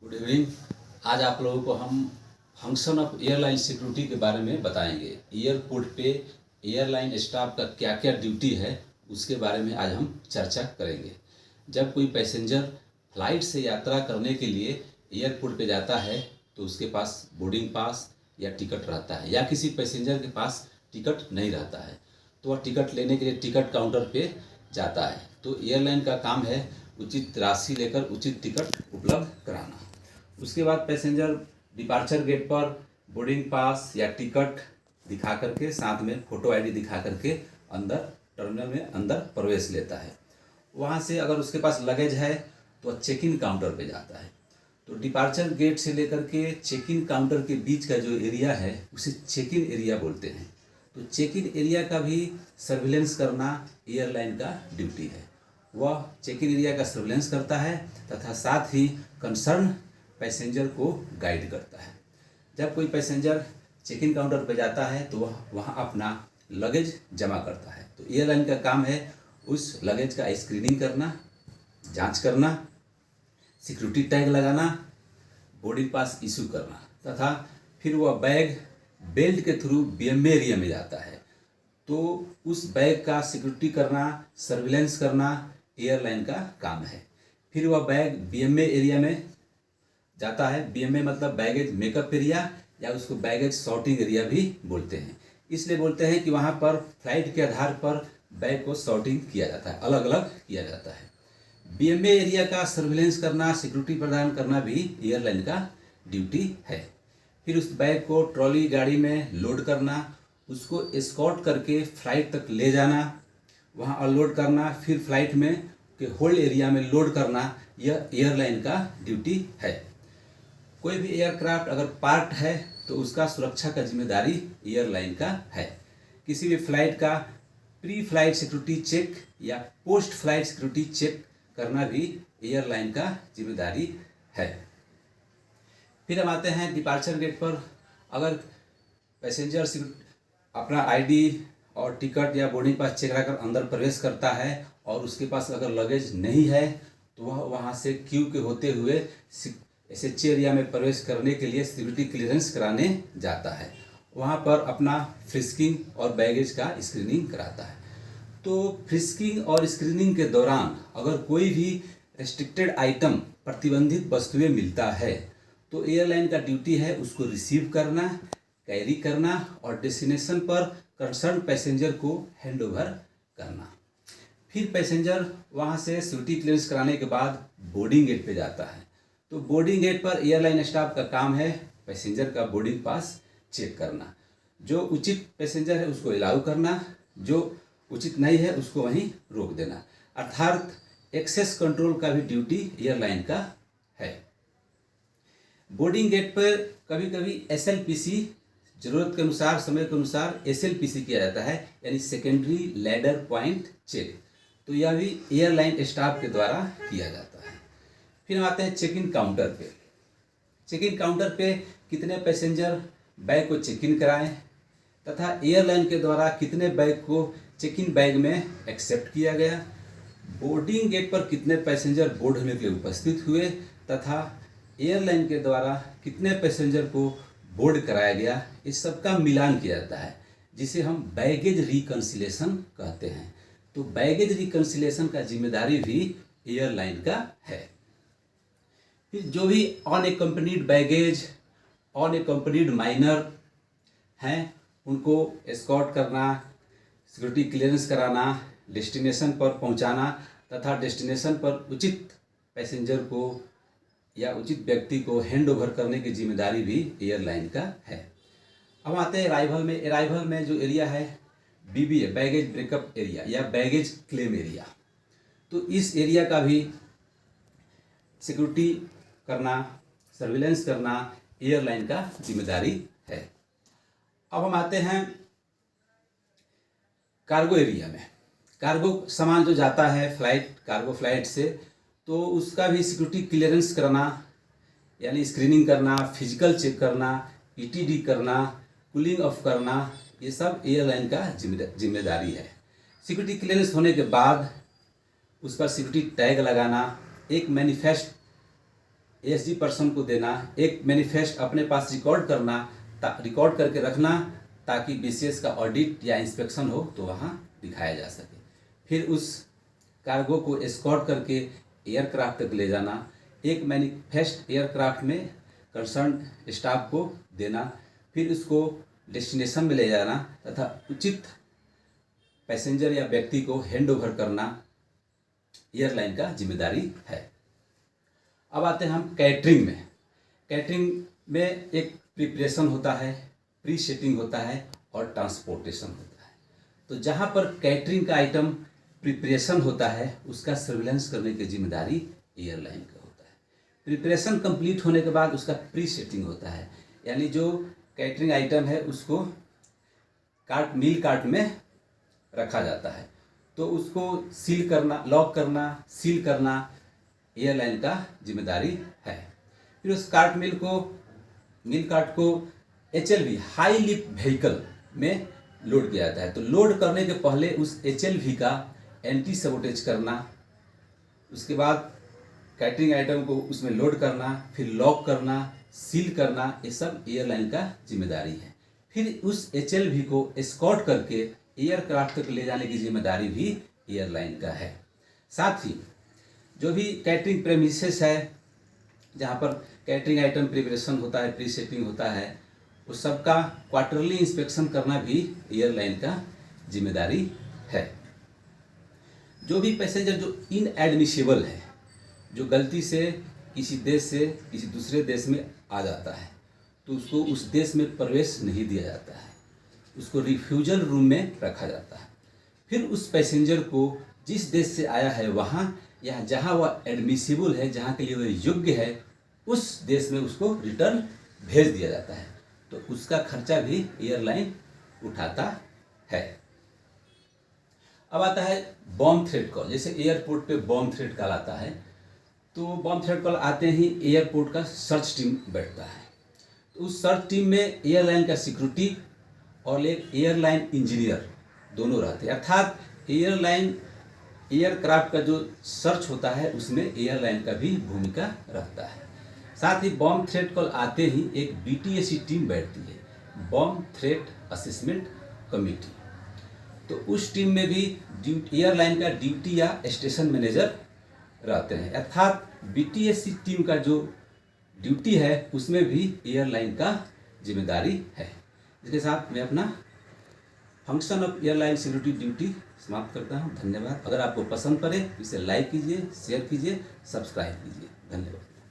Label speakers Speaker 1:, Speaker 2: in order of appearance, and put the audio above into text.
Speaker 1: Good evening. आज आप लोगों को हम फंक्शन ऑफ एयरलाइन सिक्योरिटी के बारे में बताएंगे। एयरपोर्ट पे एयरलाइन स्टाफ का क्या क्या ड्यूटी है उसके बारे में आज हम चर्चा करेंगे। जब कोई पैसेंजर फ्लाइट से यात्रा करने के लिए एयरपोर्ट पे जाता है तो उसके पास बोर्डिंग पास या टिकट रहता है, या किसी पैसेंजर के पास टिकट नहीं रहता है तो वह टिकट लेने के लिए टिकट काउंटर पे जाता है। तो एयरलाइन का काम है उचित राशि लेकर उचित टिकट उपलब्ध कराना। उसके बाद पैसेंजर डिपार्चर गेट पर बोर्डिंग पास या टिकट दिखा करके साथ में फ़ोटो आईडी दिखा करके अंदर टर्मिनल में अंदर प्रवेश लेता है। वहाँ से अगर उसके पास लगेज है तो चेक इन काउंटर पे जाता है। तो डिपार्चर गेट से लेकर के चेक इन काउंटर के बीच का जो एरिया है उसे चेक इन एरिया बोलते हैं। तो चेक इन एरिया का भी सर्विलेंस करना एयरलाइन का ड्यूटी है। वह चेक इन एरिया का सर्विलेंस करता है तथा साथ ही कंसर्न पैसेंजर को गाइड करता है। जब कोई पैसेंजर चेक इन काउंटर पर जाता है तो वह वहाँ अपना लगेज जमा करता है। तो एयरलाइन का काम है उस लगेज का स्क्रीनिंग करना, जांच करना, सिक्योरिटी टैग लगाना, बोर्डिंग पास इशू करना तथा फिर वह बैग बेल्ट के थ्रू बीएमए एरिया में जाता है। तो उस बैग का सिक्योरिटी करना, सर्विलेंस करना एयरलाइन का काम है। फिर वह बैग बीएमए एरिया में जाता है। बीएमए मतलब बैगेज मेकअप एरिया, या उसको बैगेज सॉर्टिंग एरिया भी बोलते हैं। इसलिए बोलते हैं कि वहाँ पर फ्लाइट के आधार पर बैग को सॉर्टिंग किया जाता है, अलग अलग किया जाता है। बीएमए एरिया का सर्विलेंस करना, सिक्योरिटी प्रदान करना भी एयरलाइन का ड्यूटी है। फिर उस बैग को ट्रॉली गाड़ी में लोड करना, उसको एस्कॉर्ट करके फ्लाइट तक ले जाना, वहाँ अनलोड करना, फिर फ्लाइट में के होल्ड एरिया में लोड करना, यह एयरलाइन का ड्यूटी है। कोई भी एयरक्राफ्ट अगर पार्क है तो उसका सुरक्षा का जिम्मेदारी एयरलाइन का है। किसी भी फ्लाइट का प्री फ्लाइट सिक्योरिटी चेक या पोस्ट फ्लाइट सिक्योरिटी चेक करना भी एयरलाइन का जिम्मेदारी है। फिर हम आते हैं डिपार्चर गेट पर। अगर पैसेंजर अपना आईडी और टिकट या बोर्डिंग पास चेक कराकर अंदर प्रवेश करता है और उसके पास अगर लगेज नहीं है तो वह वहाँ से क्यू के होते हुए एसएच एरिया में प्रवेश करने के लिए सिक्योरिटी क्लियरेंस कराने जाता है। वहाँ पर अपना फ्रिस्किंग और बैगेज का स्क्रीनिंग कराता है। तो फ्रिस्किंग और स्क्रीनिंग के दौरान अगर कोई भी रेस्ट्रिक्टेड आइटम, प्रतिबंधित वस्तुएं मिलता है तो एयरलाइन का ड्यूटी है उसको रिसीव करना, कैरी करना और डेस्टिनेशन पर कंसर्न पैसेंजर को हैंडओवर करना। फिर पैसेंजर वहाँ से सिक्योरिटी क्लियरेंस कराने के बाद बोर्डिंग गेट पे जाता है। तो बोर्डिंग गेट पर एयरलाइन स्टाफ का काम है पैसेंजर का बोर्डिंग पास चेक करना। जो उचित पैसेंजर है उसको अलाउ करना, जो उचित नहीं है उसको वहीं रोक देना। अर्थात एक्सेस कंट्रोल का भी ड्यूटी एयरलाइन का है। बोर्डिंग गेट पर कभी कभी एसएलपीसी, ज़रूरत के अनुसार, समय के अनुसार एसएलपीसी किया जाता है, यानी सेकेंडरी लैडर पॉइंट चेक। तो यह भी एयरलाइन स्टाफ के द्वारा किया जाता है। फिर हम आते हैं चेक इन काउंटर पे। चेक इन काउंटर पे कितने पैसेंजर बैग को चेक इन कराएं तथा एयरलाइन के द्वारा कितने बैग को चेक इन बैग में एक्सेप्ट किया गया, बोर्डिंग गेट पर कितने पैसेंजर बोर्ड होने के लिए उपस्थित हुए तथा एयरलाइन के द्वारा कितने पैसेंजर को बोर्ड कराया गया, इस सब का मिलान किया जाता है, जिसे हम बैगेज रिकन्सिलेशन कहते हैं। तो बैगेज रिकन्सिलेशन का जिम्मेदारी भी एयरलाइन का है। फिर जो भी अनएकम्पनीड बैगेज, अनएकम्पनीड माइनर हैं उनको एस्कॉर्ट करना, सिक्योरिटी क्लियरेंस कराना, डेस्टिनेशन पर पहुंचाना तथा डेस्टिनेशन पर उचित पैसेंजर को या उचित व्यक्ति को हैंड ओवर करने की जिम्मेदारी भी एयरलाइन का है। अब आते हैं अराइवल में। अराइवल में जो एरिया है बीबीए, बैगेज ब्रेकअप एरिया या बैगेज क्लेम एरिया, तो इस एरिया का भी सिक्योरिटी करना, सर्विलेंस करना एयरलाइन का जिम्मेदारी है। अब हम आते हैं कार्गो एरिया में। कार्गो सामान जो जाता है फ्लाइट, कार्गो फ्लाइट से, तो उसका भी सिक्योरिटी क्लियरेंस करना, यानी स्क्रीनिंग करना, फिजिकल चेक करना, ईटीडी करना, कूलिंग ऑफ करना, ये सब एयरलाइन का जिम्मेदारी है। सिक्योरिटी क्लियरेंस होने के बाद उस पर सिक्योरिटी टैग लगाना, एक मैनिफेस्ट एएसडी पर्सन को देना, एक मैनिफेस्ट अपने पास रिकॉर्ड करना, रिकॉर्ड करके रखना ताकि बीसीएस का ऑडिट या इंस्पेक्शन हो तो वहाँ दिखाया जा सके। फिर उस कार्गो को एस्कॉर्ट करके एयरक्राफ्ट तक ले जाना, एक मैनिफेस्ट एयरक्राफ्ट में कंसर्न स्टाफ को देना, फिर उसको डेस्टिनेशन में ले जाना तथा उचित पैसेंजर या व्यक्ति को हैंड ओवर करना एयरलाइन का जिम्मेदारी है। अब आते हैं हम कैटरिंग में। कैटरिंग में एक प्रिपरेशन होता है, प्री सेटिंग होता है और ट्रांसपोर्टेशन होता है। तो जहाँ पर कैटरिंग का आइटम प्रिपरेशन होता है उसका सर्विलेंस करने की जिम्मेदारी एयरलाइन का होता है। प्रिपरेशन कंप्लीट होने के बाद उसका प्री सेटिंग होता है, यानी जो कैटरिंग आइटम है उसको मील कार्ट में रखा जाता है, तो उसको सील करना, लॉक करना, सील करना एयरलाइन का जिम्मेदारी है। फिर उस मील कार्ट को एचएलवी हाई लिफ्ट व्हीकल में लोड किया जाता है। तो लोड करने के पहले उस एचएलवी का एंटी सबोटेज करना, उसके बाद कैटरिंग आइटम को उसमें लोड करना, फिर लॉक करना, सील करना, ये सब एयरलाइन का जिम्मेदारी है। फिर उस एचएलवी को एस्कॉर्ट करके एयरक्राफ्ट तक ले जाने की जिम्मेदारी भी एयरलाइन का है। साथ ही जो भी कैटरिंग प्रेमिसेस है, जहाँ पर कैटरिंग आइटम प्रिपरेशन होता है, प्री सेटिंग होता है, उस सब का क्वार्टरली इंस्पेक्शन करना भी एयरलाइन का जिम्मेदारी है। जो भी पैसेंजर जो इनएडमिसिबल है, जो गलती से किसी देश से किसी दूसरे देश में आ जाता है, तो उसको उस देश में प्रवेश नहीं दिया जाता है, उसको रिफ्यूजल रूम में रखा जाता है। फिर उस पैसेंजर को जिस देश से आया है वहाँ या जहाँ वह एडमिसिबल है, जहाँ के लिए वह योग्य है, उस देश में उसको रिटर्न भेज दिया जाता है। तो उसका खर्चा भी एयरलाइन उठाता है। अब आता है बॉम्ब थ्रेट कॉल। जैसे एयरपोर्ट पे बॉम्ब थ्रेट कॉल आता है, तो बॉम्ब थ्रेट कॉल आते ही एयरपोर्ट का सर्च टीम बैठता है। तो उस सर्च टीम में एयरलाइन का सिक्योरिटी और एक एयरलाइन इंजीनियर दोनों रहते हैं, अर्थात एयरक्राफ्ट का जो सर्च होता है उसमें एयरलाइन का भी भूमिका रहता है। साथ ही बॉम्ब थ्रेट कॉल आते ही एक बीटीएसी टीम बैठती है, बॉम्ब थ्रेट असेसमेंट कमेटी। तो उस टीम में भी एयरलाइन का ड्यूटी या स्टेशन मैनेजर रहते हैं, अर्थात बीटीएसी टीम का जो ड्यूटी है उसमें भी एयरलाइन का जिम्मेदारी है। इसके साथ मैं अपना function of airline security duty समाप्त करता हूं। धन्यवाद। अगर आपको पसंद पड़े इसे लाइक कीजिए, शेयर कीजिए, सब्सक्राइब कीजिए। धन्यवाद।